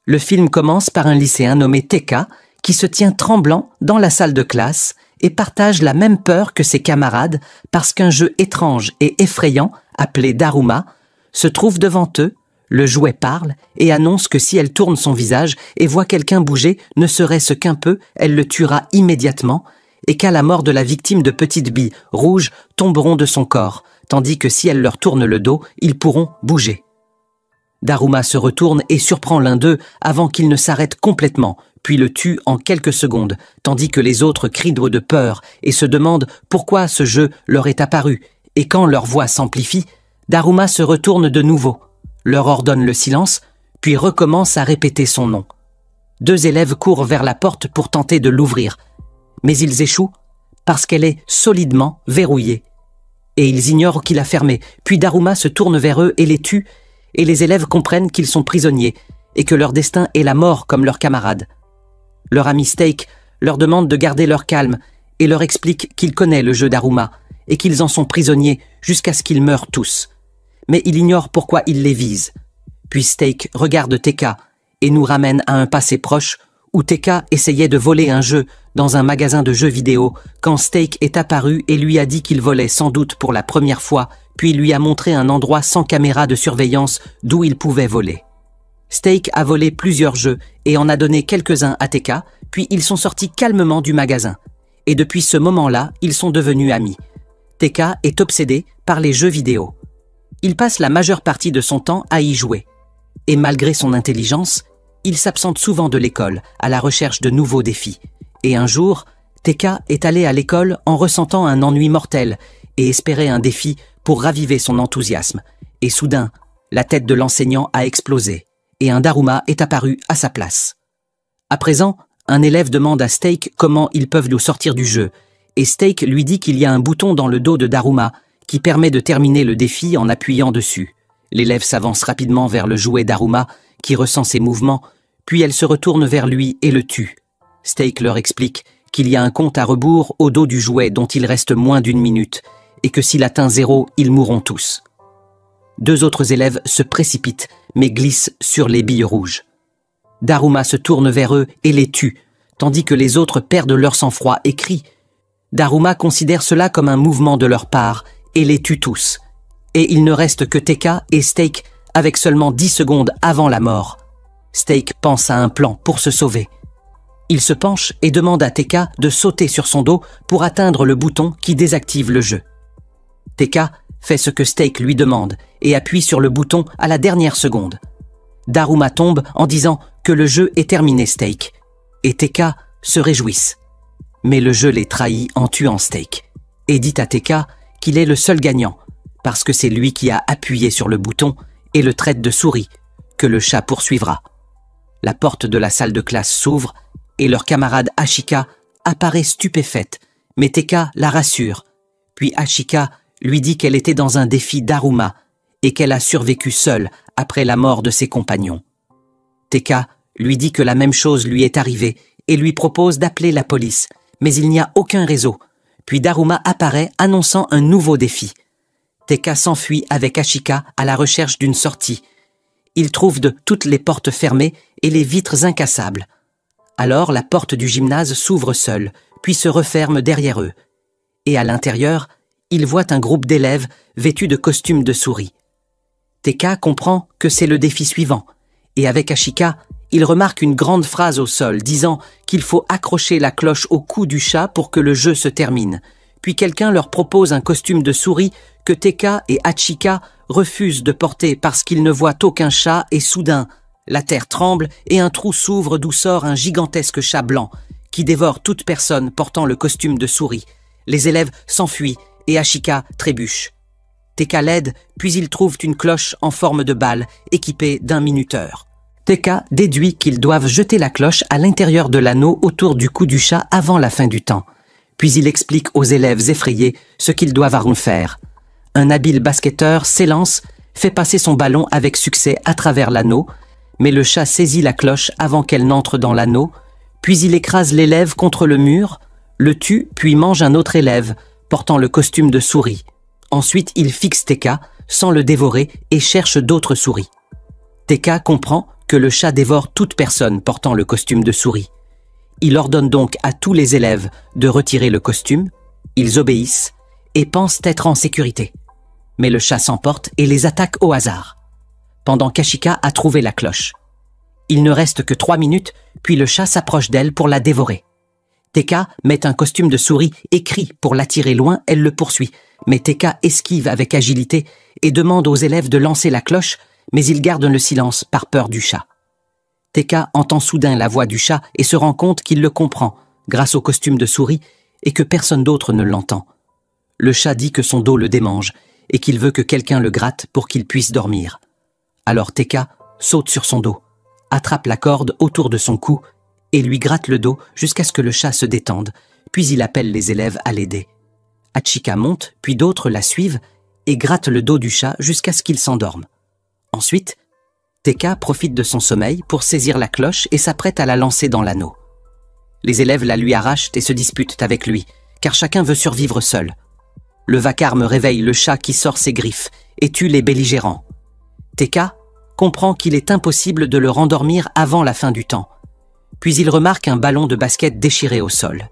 Le film commence par un lycéen nommé Teka qui se tient tremblant dans la salle de classe et partage la même peur que ses camarades parce qu'un jeu étrange et effrayant, appelé Daruma, se trouve devant eux. Le jouet parle et annonce que si elle tourne son visage et voit quelqu'un bouger, ne serait-ce qu'un peu, elle le tuera immédiatement, et qu'à la mort de la victime de petites billes rouges tomberont de son corps, tandis que si elle leur tourne le dos, ils pourront bouger. Daruma se retourne et surprend l'un d'eux avant qu'il ne s'arrête complètement, puis le tue en quelques secondes, tandis que les autres crient de peur et se demandent pourquoi ce jeu leur est apparu, et quand leur voix s'amplifie, Daruma se retourne de nouveau, leur ordonne le silence, puis recommence à répéter son nom. 2 élèves courent vers la porte pour tenter de l'ouvrir, mais ils échouent parce qu'elle est solidement verrouillée. Et ils ignorent qui l'a fermée, puis Daruma se tourne vers eux et les tue, et les élèves comprennent qu'ils sont prisonniers, et que leur destin est la mort comme leurs camarades. Leur ami Steak leur demande de garder leur calme, et leur explique qu'il connaît le jeu Daruma, et qu'ils en sont prisonniers jusqu'à ce qu'ils meurent tous. Mais il ignore pourquoi il les vise. Puis Steak regarde Teka et nous ramène à un passé proche où Teka essayait de voler un jeu dans un magasin de jeux vidéo quand Steak est apparu et lui a dit qu'il volait sans doute pour la première fois, puis lui a montré un endroit sans caméra de surveillance d'où il pouvait voler. Steak a volé plusieurs jeux et en a donné quelques-uns à Teka, puis ils sont sortis calmement du magasin. Et depuis ce moment-là, ils sont devenus amis. Teka est obsédé par les jeux vidéo. Il passe la majeure partie de son temps à y jouer. Et malgré son intelligence, il s'absente souvent de l'école, à la recherche de nouveaux défis. Et un jour, Teka est allé à l'école en ressentant un ennui mortel et espérait un défi pour raviver son enthousiasme. Et soudain, la tête de l'enseignant a explosé et un Daruma est apparu à sa place. À présent, un élève demande à Steak comment ils peuvent nous sortir du jeu, et Steak lui dit qu'il y a un bouton dans le dos de Daruma qui permet de terminer le défi en appuyant dessus. L'élève s'avance rapidement vers le jouet Daruma, qui ressent ses mouvements, puis elle se retourne vers lui et le tue. Steak leur explique qu'il y a un compte à rebours au dos du jouet dont il reste moins d'1 minute, et que s'il atteint 0, ils mourront tous. 2 autres élèves se précipitent, mais glissent sur les billes rouges. Daruma se tourne vers eux et les tue, tandis que les autres perdent leur sang-froid et crient. Daruma considère cela comme un mouvement de leur part, et les tue tous. Et il ne reste que Teka et Steak avec seulement 10 secondes avant la mort. Steak pense à un plan pour se sauver. Il se penche et demande à Teka de sauter sur son dos pour atteindre le bouton qui désactive le jeu. Teka fait ce que Steak lui demande et appuie sur le bouton à la dernière seconde. Daruma tombe en disant que le jeu est terminé Steak, et Teka se réjouissent. Mais le jeu les trahit en tuant Steak, et dit à Teka qu'il est le seul gagnant, parce que c'est lui qui a appuyé sur le bouton et le traite de souris, que le chat poursuivra. La porte de la salle de classe s'ouvre, et leur camarade Ashika apparaît stupéfaite, mais Teka la rassure. Puis Ashika lui dit qu'elle était dans un défi Daruma, et qu'elle a survécu seule après la mort de ses compagnons. Teka lui dit que la même chose lui est arrivée et lui propose d'appeler la police, mais il n'y a aucun réseau. Puis Daruma apparaît annonçant un nouveau défi. Teka s'enfuit avec Ashika à la recherche d'une sortie. Ils trouvent de toutes les portes fermées et les vitres incassables. Alors la porte du gymnase s'ouvre seule, puis se referme derrière eux. Et à l'intérieur, ils voient un groupe d'élèves vêtus de costumes de souris. Teka comprend que c'est le défi suivant, et avec Ashika, il remarque une grande phrase au sol disant qu'il faut accrocher la cloche au cou du chat pour que le jeu se termine. Puis quelqu'un leur propose un costume de souris que Teka et Ashika refusent de porter parce qu'ils ne voient aucun chat et soudain, la terre tremble et un trou s'ouvre d'où sort un gigantesque chat blanc qui dévore toute personne portant le costume de souris. Les élèves s'enfuient et Ashika trébuche. Teka l'aide, puis ils trouvent une cloche en forme de balle équipée d'un minuteur. Teka déduit qu'ils doivent jeter la cloche à l'intérieur de l'anneau autour du cou du chat avant la fin du temps. Puis il explique aux élèves effrayés ce qu'ils doivent en faire. Un habile basketteur s'élance, fait passer son ballon avec succès à travers l'anneau, mais le chat saisit la cloche avant qu'elle n'entre dans l'anneau, puis il écrase l'élève contre le mur, le tue puis mange un autre élève, portant le costume de souris. Ensuite, il fixe Teka, sans le dévorer, et cherche d'autres souris. Teka comprend que le chat dévore toute personne portant le costume de souris. Il ordonne donc à tous les élèves de retirer le costume, ils obéissent et pensent être en sécurité. Mais le chat s'emporte et les attaque au hasard, pendant qu'Ashika a trouvé la cloche. Il ne reste que 3 minutes, puis le chat s'approche d'elle pour la dévorer. Teka met un costume de souris et crie pour l'attirer loin, elle le poursuit. Mais Teka esquive avec agilité et demande aux élèves de lancer la cloche, mais ils gardent le silence par peur du chat. Teka entend soudain la voix du chat et se rend compte qu'il le comprend, grâce au costume de souris, et que personne d'autre ne l'entend. Le chat dit que son dos le démange et qu'il veut que quelqu'un le gratte pour qu'il puisse dormir. Alors Teka saute sur son dos, attrape la corde autour de son cou et lui gratte le dos jusqu'à ce que le chat se détende, puis il appelle les élèves à l'aider. Hachika monte, puis d'autres la suivent et grattent le dos du chat jusqu'à ce qu'il s'endorme. Ensuite, Teka profite de son sommeil pour saisir la cloche et s'apprête à la lancer dans l'anneau. Les élèves la lui arrachent et se disputent avec lui, car chacun veut survivre seul. Le vacarme réveille le chat qui sort ses griffes et tue les belligérants. Teka comprend qu'il est impossible de le rendormir avant la fin du temps. Puis il remarque un ballon de basket déchiré au sol.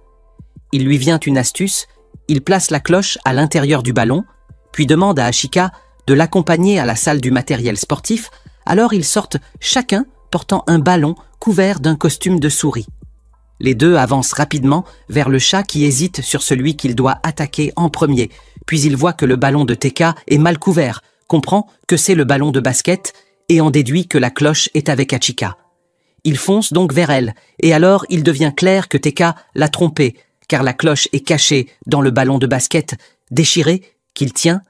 Il lui vient une astuce, il place la cloche à l'intérieur du ballon, puis demande à Ashika de l'accompagner à la salle du matériel sportif. Alors ils sortent chacun portant un ballon couvert d'un costume de souris. Les deux avancent rapidement vers le chat qui hésite sur celui qu'il doit attaquer en premier. Puis il voit que le ballon de Teka est mal couvert, comprend que c'est le ballon de basket et en déduit que la cloche est avec Ashika. Il fonce donc vers elle, et alors il devient clair que Teka l'a trompé, car la cloche est cachée dans le ballon de basket, déchiré, qu'il tient.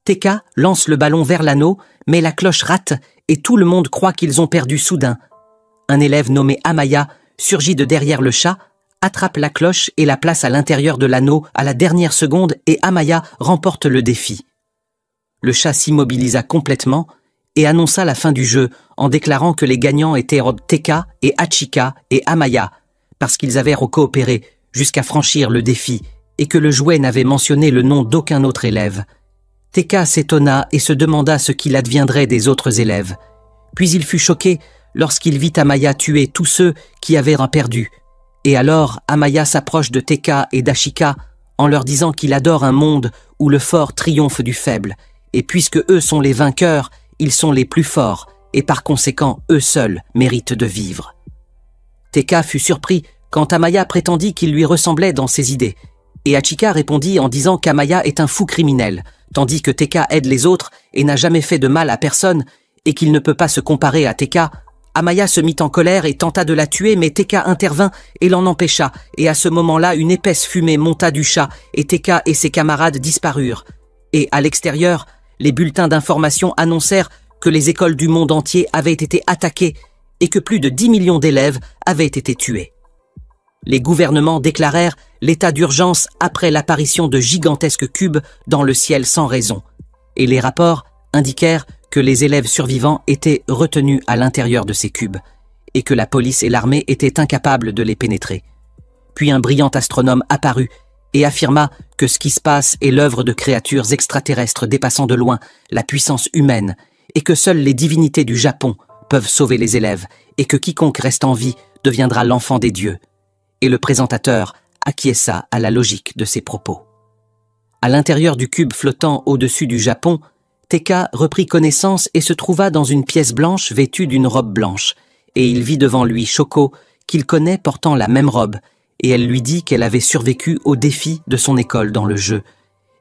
Teka lance le ballon vers l'anneau, mais la cloche rate, et tout le monde croit qu'ils ont perdu soudain. Un élève nommé Amaya surgit de derrière le chat, attrape la cloche et la place à l'intérieur de l'anneau à la dernière seconde, et Amaya remporte le défi. Le chat s'immobilisa complètement et annonça la fin du jeu en déclarant que les gagnants étaient Teka et Hachika et Amaya, parce qu'ils avaient coopéré jusqu'à franchir le défi et que le jouet n'avait mentionné le nom d'aucun autre élève. Teka s'étonna et se demanda ce qu'il adviendrait des autres élèves. Puis il fut choqué lorsqu'il vit Amaya tuer tous ceux qui avaient perdu. Et alors Amaya s'approche de Teka et d'Ashika en leur disant qu'il adore un monde où le fort triomphe du faible, et puisque eux sont les vainqueurs, ils sont les plus forts, et par conséquent, eux seuls méritent de vivre. Teka fut surpris quand Amaya prétendit qu'il lui ressemblait dans ses idées, et Hachika répondit en disant qu'Amaya est un fou criminel, tandis que Teka aide les autres et n'a jamais fait de mal à personne, et qu'il ne peut pas se comparer à Teka. Amaya se mit en colère et tenta de la tuer, mais Teka intervint et l'en empêcha, et à ce moment-là, une épaisse fumée monta du chat, et Teka et ses camarades disparurent. Et à l'extérieur, les bulletins d'information annoncèrent que les écoles du monde entier avaient été attaquées et que plus de 10 millions d'élèves avaient été tués. Les gouvernements déclarèrent l'état d'urgence après l'apparition de gigantesques cubes dans le ciel sans raison, et les rapports indiquèrent que les élèves survivants étaient retenus à l'intérieur de ces cubes, et que la police et l'armée étaient incapables de les pénétrer. Puis un brillant astronome apparut et affirma que ce qui se passe est l'œuvre de créatures extraterrestres dépassant de loin la puissance humaine, et que seules les divinités du Japon peuvent sauver les élèves, et que quiconque reste en vie deviendra l'enfant des dieux. Et le présentateur acquiesça à la logique de ses propos. À l'intérieur du cube flottant au-dessus du Japon, Teka reprit connaissance et se trouva dans une pièce blanche vêtue d'une robe blanche, et il vit devant lui Shoko, qu'il connaît portant la même robe, et elle lui dit qu'elle avait survécu au défi de son école dans le jeu,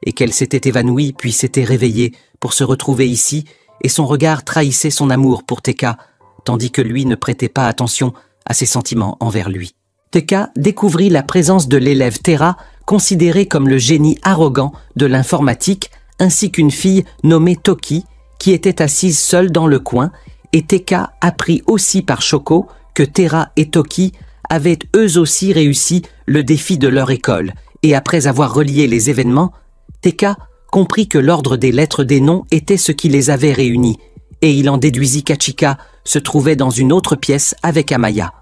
et qu'elle s'était évanouie puis s'était réveillée pour se retrouver ici, et son regard trahissait son amour pour Teka, tandis que lui ne prêtait pas attention à ses sentiments envers lui. Teka découvrit la présence de l'élève Tera, considéré comme le génie arrogant de l'informatique, ainsi qu'une fille nommée Toki, qui était assise seule dans le coin, et Teka apprit aussi par Shoko que Tera et Toki avaient eux aussi réussi le défi de leur école, et après avoir relié les événements, Teka comprit que l'ordre des lettres des noms était ce qui les avait réunis, et il en déduisit qu'Hachika se trouvait dans une autre pièce avec Amaya.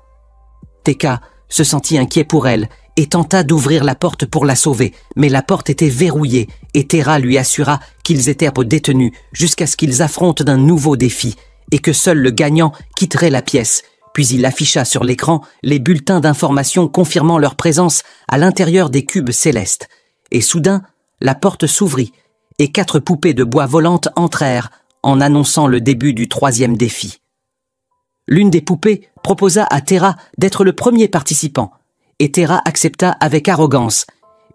Teka se sentit inquiet pour elle et tenta d'ouvrir la porte pour la sauver, mais la porte était verrouillée et Tera lui assura qu'ils étaient détenus jusqu'à ce qu'ils affrontent d'un nouveau défi et que seul le gagnant quitterait la pièce. Puis il afficha sur l'écran les bulletins d'information confirmant leur présence à l'intérieur des cubes célestes. Et soudain, la porte s'ouvrit et 4 poupées de bois volantes entrèrent en annonçant le début du 3e défi. L'une des poupées proposa à Terra d'être le premier participant, et Terra accepta avec arrogance,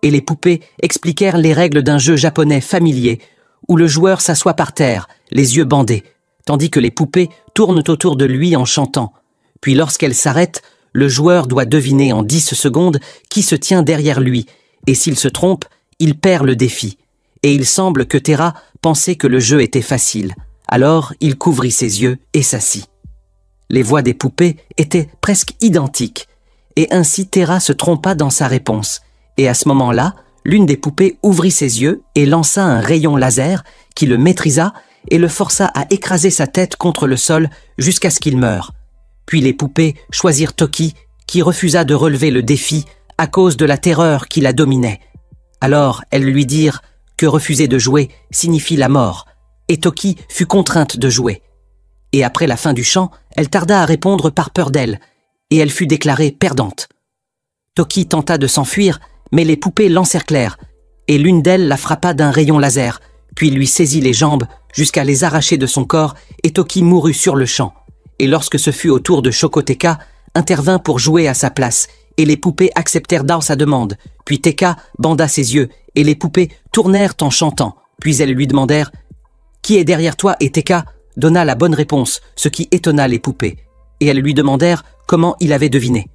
et les poupées expliquèrent les règles d'un jeu japonais familier où le joueur s'assoit par terre, les yeux bandés, tandis que les poupées tournent autour de lui en chantant. Puis lorsqu'elles s'arrêtent, le joueur doit deviner en 10 secondes qui se tient derrière lui, et s'il se trompe, il perd le défi. Et il semble que Terra pensait que le jeu était facile. Alors il couvrit ses yeux et s'assit. Les voix des poupées étaient presque identiques, et ainsi Terra se trompa dans sa réponse. Et à ce moment-là, l'une des poupées ouvrit ses yeux et lança un rayon laser qui le maîtrisa et le força à écraser sa tête contre le sol jusqu'à ce qu'il meure. Puis les poupées choisirent Toki, qui refusa de relever le défi à cause de la terreur qui la dominait. Alors elles lui dirent que refuser de jouer signifie la mort, et Toki fut contrainte de jouer. Et après la fin du chant, elle tarda à répondre par peur d'elle, et elle fut déclarée perdante. Toki tenta de s'enfuir, mais les poupées l'encerclèrent, et l'une d'elles la frappa d'un rayon laser, puis lui saisit les jambes jusqu'à les arracher de son corps, et Toki mourut sur le champ. Et lorsque ce fut au tour de Shoko, Tekka intervint pour jouer à sa place, et les poupées acceptèrent dans sa demande. Puis Tekka banda ses yeux, et les poupées tournèrent en chantant. Puis elles lui demandèrent « Qui est derrière toi ?» et Tekka donna la bonne réponse, ce qui étonna les poupées. Et elles lui demandèrent comment il avait deviné.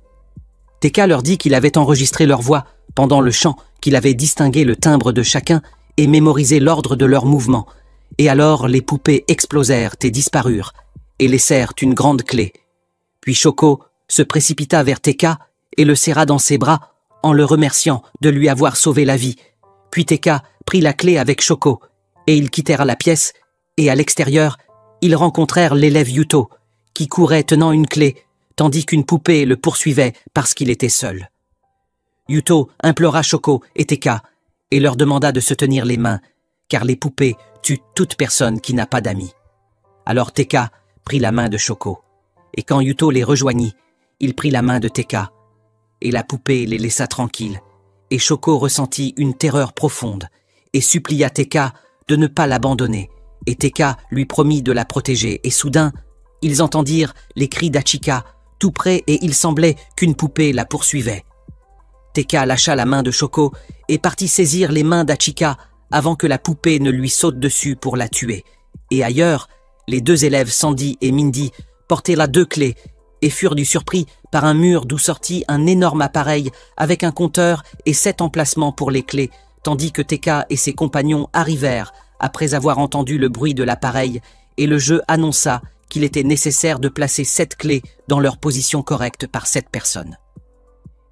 Tekka leur dit qu'il avait enregistré leur voix pendant le chant, qu'il avait distingué le timbre de chacun et mémorisé l'ordre de leurs mouvements. Et alors les poupées explosèrent et disparurent, et laissèrent une grande clé. Puis Shoko se précipita vers Tekka et le serra dans ses bras en le remerciant de lui avoir sauvé la vie. Puis Tekka prit la clé avec Shoko, et ils quittèrent la pièce, et à l'extérieur, ils rencontrèrent l'élève Yuto, qui courait tenant une clé, tandis qu'une poupée le poursuivait parce qu'il était seul. Yuto implora Shoko et Tekka, et leur demanda de se tenir les mains, car les poupées tuent toute personne qui n'a pas d'amis. Alors Tekka prit la main de Shoko, et quand Yuto les rejoignit, il prit la main de Tekka, et la poupée les laissa tranquilles, et Shoko ressentit une terreur profonde, et supplia Tekka de ne pas l'abandonner, et Tekka lui promit de la protéger, et soudain, ils entendirent les cris d'Achika, tout près, et il semblait qu'une poupée la poursuivait. Tekka lâcha la main de Shoko et partit saisir les mains d'Achika avant que la poupée ne lui saute dessus pour la tuer. Et ailleurs, les 2 élèves Sandy et Mindy portaient là 2 clés et furent du surpris par un mur d'où sortit un énorme appareil avec un compteur et 7 emplacements pour les clés, tandis que Tekka et ses compagnons arrivèrent après avoir entendu le bruit de l'appareil, et le jeu annonça qu'il était nécessaire de placer 7 clés dans leur position correcte par 7 personnes.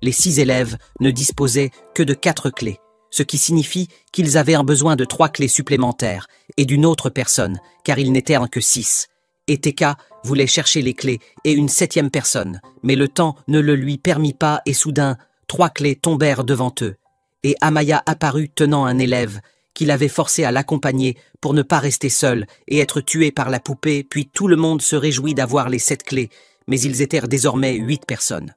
Les 6 élèves ne disposaient que de 4 clés, ce qui signifie qu'ils avaient besoin de 3 clés supplémentaires et d'une autre personne, car ils n'étaient que 6. Et Tekka voulait chercher les clés et une 7e personne, mais le temps ne le lui permit pas et soudain, 3 clés tombèrent devant eux. Et Amaya apparut tenant un élève qui l'avait forcé à l'accompagner pour ne pas rester seul et être tué par la poupée, puis tout le monde se réjouit d'avoir les 7 clés, mais ils étaient désormais 8 personnes.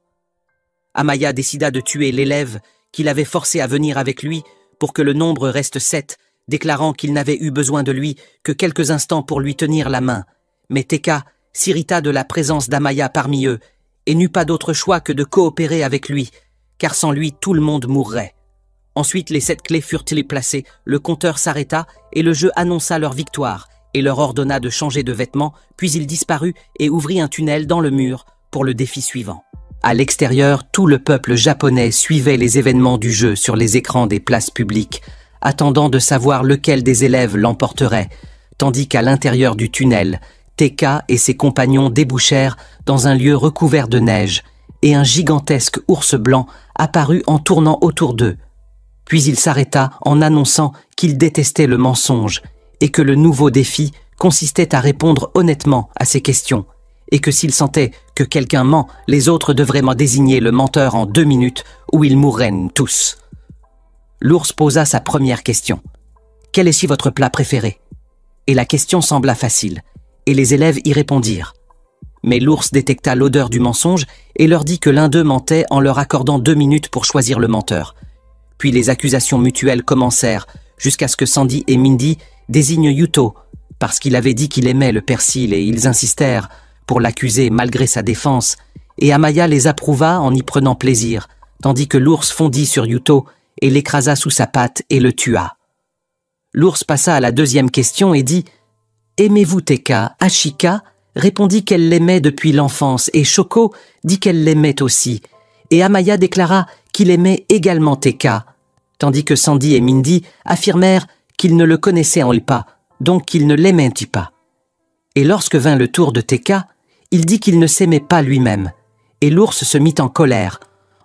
Amaya décida de tuer l'élève qui l'avait forcé à venir avec lui pour que le nombre reste 7, déclarant qu'il n'avait eu besoin de lui que quelques instants pour lui tenir la main. Mais Tekka s'irrita de la présence d'Amaya parmi eux et n'eut pas d'autre choix que de coopérer avec lui, car sans lui tout le monde mourrait. Ensuite les 7 clés furent placées, le compteur s'arrêta et le jeu annonça leur victoire et leur ordonna de changer de vêtements, puis il disparut et ouvrit un tunnel dans le mur pour le défi suivant. À l'extérieur, tout le peuple japonais suivait les événements du jeu sur les écrans des places publiques, attendant de savoir lequel des élèves l'emporterait, tandis qu'à l'intérieur du tunnel, Tekka et ses compagnons débouchèrent dans un lieu recouvert de neige, et un gigantesque ours blanc apparut en tournant autour d'eux. Puis il s'arrêta en annonçant qu'il détestait le mensonge, et que le nouveau défi consistait à répondre honnêtement à ces questions, et que s'il sentait que quelqu'un ment, les autres devraient désigner le menteur en 2 minutes ou ils mourraient tous. L'ours posa sa première question. « Quel est votre plat préféré ?» Et la question sembla facile. et les élèves y répondirent. Mais l'ours détecta l'odeur du mensonge et leur dit que l'un d'eux mentait en leur accordant 2 minutes pour choisir le menteur. Puis les accusations mutuelles commencèrent, jusqu'à ce que Sandy et Mindy désignent Yuto, parce qu'il avait dit qu'il aimait le persil et ils insistèrent pour l'accuser malgré sa défense, et Amaya les approuva en y prenant plaisir, tandis que l'ours fondit sur Yuto et l'écrasa sous sa patte et le tua. L'ours passa à la 2e question et dit « Aimez-vous Teka ?» Ashika répondit qu'elle l'aimait depuis l'enfance et Shoko dit qu'elle l'aimait aussi, et Amaya déclara qu'il aimait également Teka, tandis que Sandy et Mindy affirmèrent qu'ils ne le connaissaient pas, donc qu'ils ne l'aimaient pas. Et lorsque vint le tour de Teka, il dit qu'il ne s'aimait pas lui-même, et l'ours se mit en colère,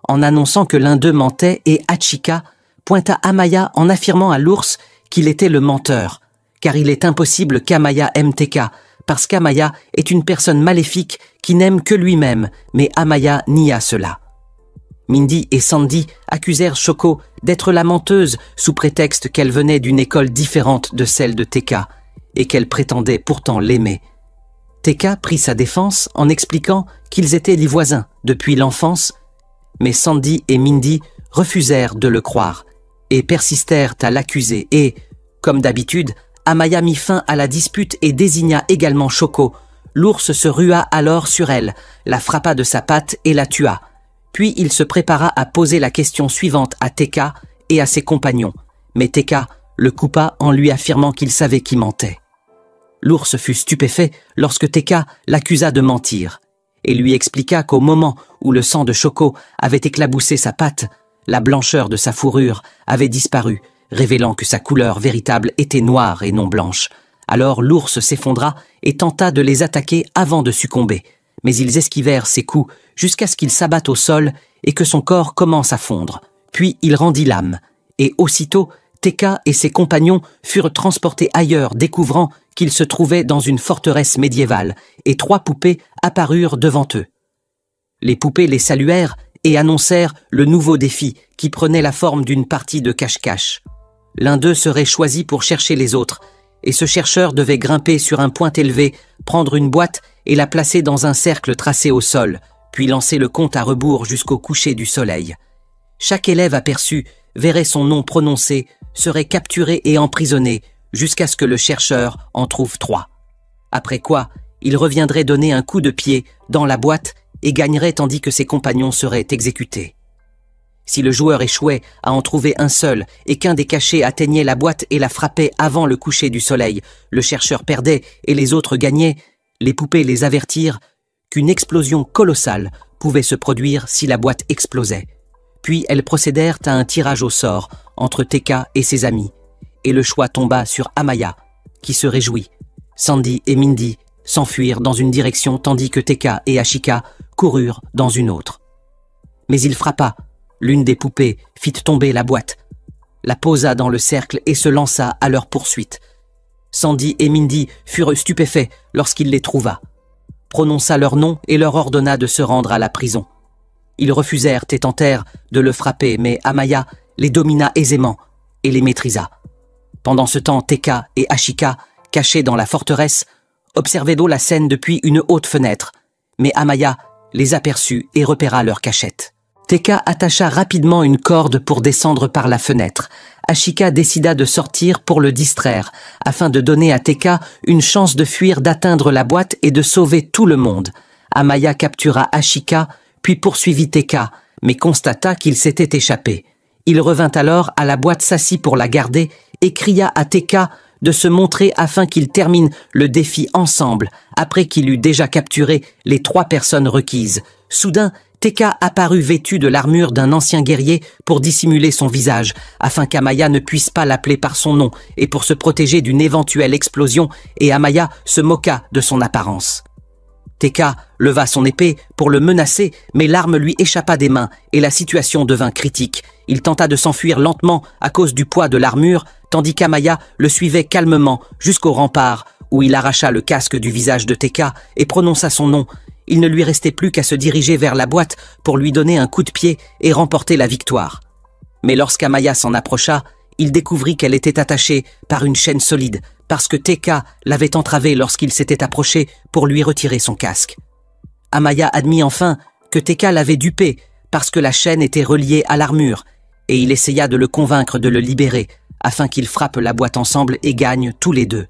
en annonçant que l'un d'eux mentait et Ashika pointa Amaya en affirmant à l'ours qu'il était le menteur, car il est impossible qu'Amaya aime Teka, parce qu'Amaya est une personne maléfique qui n'aime que lui-même, mais Amaya nia cela. Mindy et Sandy accusèrent Shoko d'être la menteuse sous prétexte qu'elle venait d'une école différente de celle de Teka, et qu'elle prétendait pourtant l'aimer. Teka prit sa défense en expliquant qu'ils étaient les voisins depuis l'enfance, mais Sandy et Mindy refusèrent de le croire et persistèrent à l'accuser et, comme d'habitude, Amaya mit fin à la dispute et désigna également Shoko. L'ours se rua alors sur elle, la frappa de sa patte et la tua. Puis il se prépara à poser la question suivante à Teka et à ses compagnons, mais Teka le coupa en lui affirmant qu'il savait qui mentait. L'ours fut stupéfait lorsque Teka l'accusa de mentir et lui expliqua qu'au moment où le sang de Shoko avait éclaboussé sa patte, la blancheur de sa fourrure avait disparu, révélant que sa couleur véritable était noire et non blanche. Alors l'ours s'effondra et tenta de les attaquer avant de succomber, mais ils esquivèrent ses coups jusqu'à ce qu'il s'abatte au sol et que son corps commence à fondre. Puis il rendit l'âme, et aussitôt Teka et ses compagnons furent transportés ailleurs, découvrant qu'ils se trouvaient dans une forteresse médiévale, et 3 poupées apparurent devant eux. Les poupées les saluèrent et annoncèrent le nouveau défi qui prenait la forme d'une partie de cache-cache. L'un d'eux serait choisi pour chercher les autres, et ce chercheur devait grimper sur un point élevé, prendre une boîte et la placer dans un cercle tracé au sol, puis lancer le compte à rebours jusqu'au coucher du soleil. Chaque élève aperçu verrait son nom prononcé, serait capturé et emprisonné, jusqu'à ce que le chercheur en trouve 3. Après quoi, il reviendrait donner un coup de pied dans la boîte et gagnerait tandis que ses compagnons seraient exécutés. Si le joueur échouait à en trouver un seul et qu'un des cachés atteignait la boîte et la frappait avant le coucher du soleil, le chercheur perdait et les autres gagnaient. Les poupées les avertirent qu'une explosion colossale pouvait se produire si la boîte explosait. Puis elles procédèrent à un tirage au sort entre Teka et ses amis, et le choix tomba sur Amaya, qui se réjouit. Sandy et Mindy s'enfuirent dans une direction tandis que Teka et Ashika coururent dans une autre. Mais il frappa. L'une des poupées fit tomber la boîte, la posa dans le cercle et se lança à leur poursuite. Sandy et Mindy furent stupéfaits lorsqu'il les trouva, prononça leur nom et leur ordonna de se rendre à la prison. Ils refusèrent et tentèrent de le frapper, mais Amaya les domina aisément et les maîtrisa. Pendant ce temps, Teka et Ashika, cachés dans la forteresse, observaient la scène depuis une haute fenêtre, mais Amaya les aperçut et repéra leur cachette. Teka attacha rapidement une corde pour descendre par la fenêtre. Ashika décida de sortir pour le distraire, afin de donner à Teka une chance de fuir, d'atteindre la boîte et de sauver tout le monde. Amaya captura Ashika, puis poursuivit Teka, mais constata qu'il s'était échappé. Il revint alors à la boîte, s'assit pour la garder et cria à Teka de se montrer afin qu'ils terminent le défi ensemble, après qu'il eut déjà capturé les 3 personnes requises. Soudain, Teka apparut vêtu de l'armure d'un ancien guerrier pour dissimuler son visage, afin qu'Amaya ne puisse pas l'appeler par son nom et pour se protéger d'une éventuelle explosion, et Amaya se moqua de son apparence. Teka leva son épée pour le menacer, mais l'arme lui échappa des mains et la situation devint critique. Il tenta de s'enfuir lentement à cause du poids de l'armure, tandis qu'Amaya le suivait calmement jusqu'au rempart, où il arracha le casque du visage de Teka et prononça son nom. Il ne lui restait plus qu'à se diriger vers la boîte pour lui donner un coup de pied et remporter la victoire. Mais lorsqu'Amaya s'en approcha, il découvrit qu'elle était attachée par une chaîne solide, parce que Teka l'avait entravé lorsqu'il s'était approché pour lui retirer son casque. Amaya admit enfin que Teka l'avait dupé parce que la chaîne était reliée à l'armure, et il essaya de le convaincre de le libérer afin qu'ils frappent la boîte ensemble et gagnent tous les deux.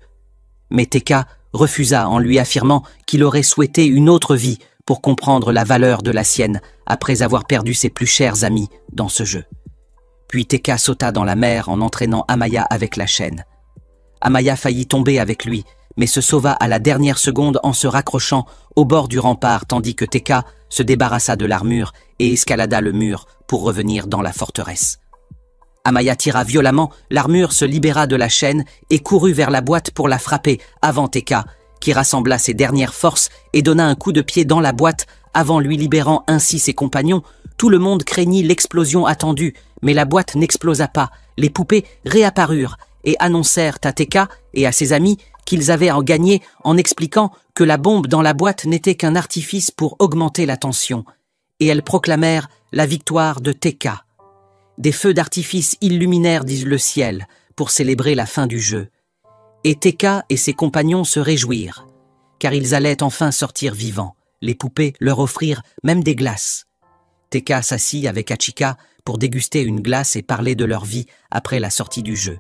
Mais Teka refusa en lui affirmant qu'il aurait souhaité une autre vie pour comprendre la valeur de la sienne après avoir perdu ses plus chers amis dans ce jeu. Puis Teka sauta dans la mer en entraînant Amaya avec la chaîne. Amaya faillit tomber avec lui, mais se sauva à la dernière seconde en se raccrochant au bord du rempart tandis que Teka se débarrassa de l'armure et escalada le mur pour revenir dans la forteresse. Amaya tira violemment, l'armure se libéra de la chaîne et courut vers la boîte pour la frapper avant Teka, qui rassembla ses dernières forces et donna un coup de pied dans la boîte avant lui libérant ainsi ses compagnons. Tout le monde craignit l'explosion attendue, mais la boîte n'explosa pas. Les poupées réapparurent et annoncèrent à Teka et à ses amis qu'ils avaient en gagné en expliquant que la bombe dans la boîte n'était qu'un artifice pour augmenter la tension. Et elles proclamèrent la victoire de Teka. Des feux d'artifice illuminèrent le ciel pour célébrer la fin du jeu. Et Teka et ses compagnons se réjouirent, car ils allaient enfin sortir vivants. Les poupées leur offrirent même des glaces. Teka s'assit avec Hachika pour déguster une glace et parler de leur vie après la sortie du jeu.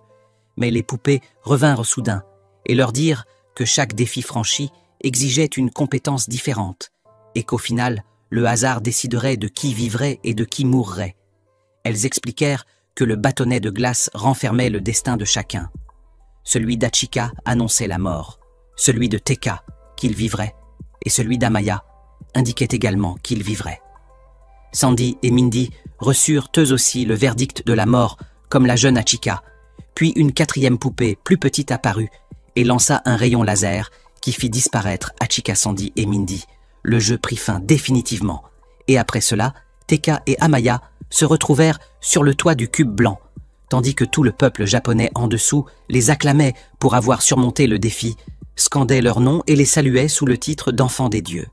Mais les poupées revinrent soudain et leur dirent que chaque défi franchi exigeait une compétence différente et qu'au final, le hasard déciderait de qui vivrait et de qui mourrait. Elles expliquèrent que le bâtonnet de glace renfermait le destin de chacun. Celui d'Hachika annonçait la mort, celui de Teka, qu'il vivrait, et celui d'Amaya indiquait également qu'il vivrait. Sandy et Mindy reçurent eux aussi le verdict de la mort, comme la jeune Hachika. Puis une quatrième poupée, plus petite, apparut et lança un rayon laser qui fit disparaître Hachika, Sandy et Mindy. Le jeu prit fin définitivement, et après cela, Teka et Amaya se retrouvèrent sur le toit du cube blanc, tandis que tout le peuple japonais en dessous les acclamait pour avoir surmonté le défi, scandait leurs noms et les saluait sous le titre d'enfants des dieux.